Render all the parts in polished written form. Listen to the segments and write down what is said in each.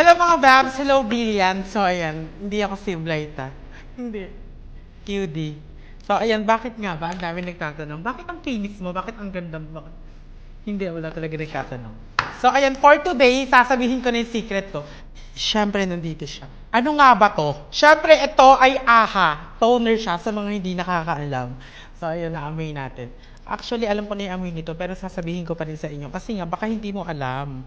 Hello mga Babs! Hello Brilliant! So ayan, hindi ako si Blyta. Hindi. QD. So ayan, bakit nga ba? Ang dami nagtatanong. Bakit ang kinis mo? Bakit ang ganda mo? Bakit? Hindi, wala talaga nagtatanong. So ayan, for today, sasabihin ko na yung secret ko. Siyempre, nandito siya. Ano nga ba to? Siyempre, ito ay AHA. Toner siya sa mga hindi nakakaalam. So ayan, naamoy natin. Actually, alam ko na yung amoy nito, pero sasabihin ko pa rin sa inyo. Kasi nga, baka hindi mo alam.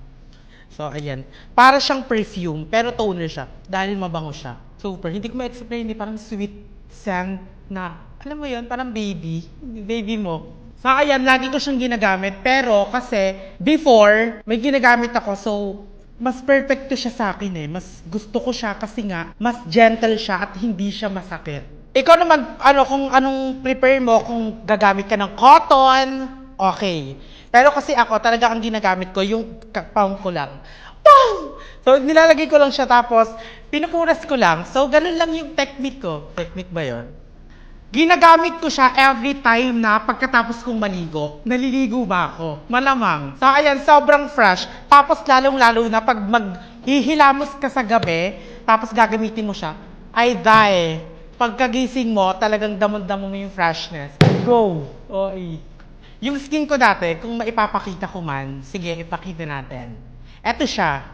So, ayan. Para siyang perfume, pero toner siya. Dahil mabango siya. Super. Hindi ko ma-explain, hindi parang sweet scent na, alam mo yun, parang baby. Baby mo. So, ayan, lagi ko siyang ginagamit. Pero, kasi, before, may ginagamit ako, so, mas perfecto siya sa akin eh. Mas gusto ko siya kasi nga, mas gentle siya at hindi siya masakit. Ikaw naman, kung anong prepare mo, kung gagamit ka ng cotton, okay. Pero kasi ako, talaga ang ginagamit ko, yung palm ko lang. Pam! So, nilalagay ko lang siya tapos, pinupuras ko lang. So, ganun lang yung technique ko. Technique ba yon? Ginagamit ko siya every time na pagkatapos kong maligo. Naliligo ba ako? Malamang. So, ayan, sobrang fresh. Tapos, lalong-lalo na pag maghihilamos ka sa gabi, tapos gagamitin mo siya, ay die. Pagkagising mo, talagang damon-damo mo yung freshness. Go! Oy. Yung skin ko dati, kung maipapakita ko man, sige, ipakita natin. Eto siya.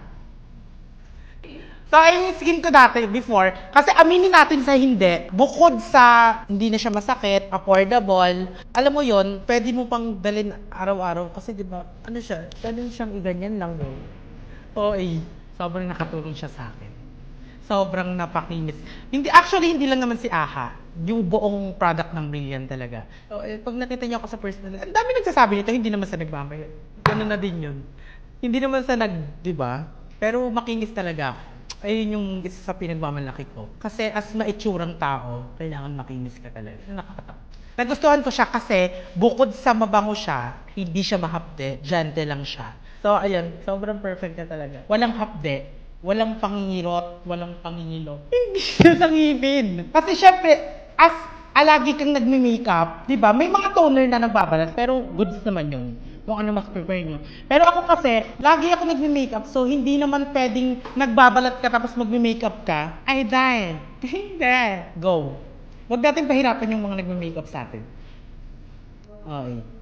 So, ay yung skin ko dati, before, kasi aminin natin sa hindi, bukod sa hindi na siya masakit, affordable, alam mo yon, pwede mo pang dalhin araw-araw, kasi di ba, ano siya, pwede siyang iganyan lang, no? Oy, sobrang nakatulong siya sa akin. Sobrang napakinis. Hindi, hindi lang naman si AHA. Yung buong product ng Brilliant talaga. So, pag nakita niyo ako sa personal, ang dami nagsasabi nito, hindi naman sa nagmamay. Ganun na din yun. Hindi naman sa di ba? Pero makinis talaga ako. Ayun yung isa sa pinagmamalaki ko. Kasi as maitsurang tao, kailangan makinis ka talaga. Nakakatakot. Nagustuhan ko siya kasi bukod sa mabango siya, hindi siya mahapde, gentle lang siya. So, ayun, sobrang perfect na talaga. Walang hapde, walang pangingirot, walang pangingilo. Hindi siya nangipin. Kasi syempre, as lagi kang nagme-makeup, di ba? May mga toner na nagbabalat, pero goods naman yun. Kung ano mas prepare nyo. Pero ako kasi, lagi ako nagme-makeup, so hindi naman pwedeng nagbabalat ka tapos magme-makeup ka. Ay, dahil. Hindi. Go. Huwag natin pahirapan yung mga nagme-makeup sa atin. Okay.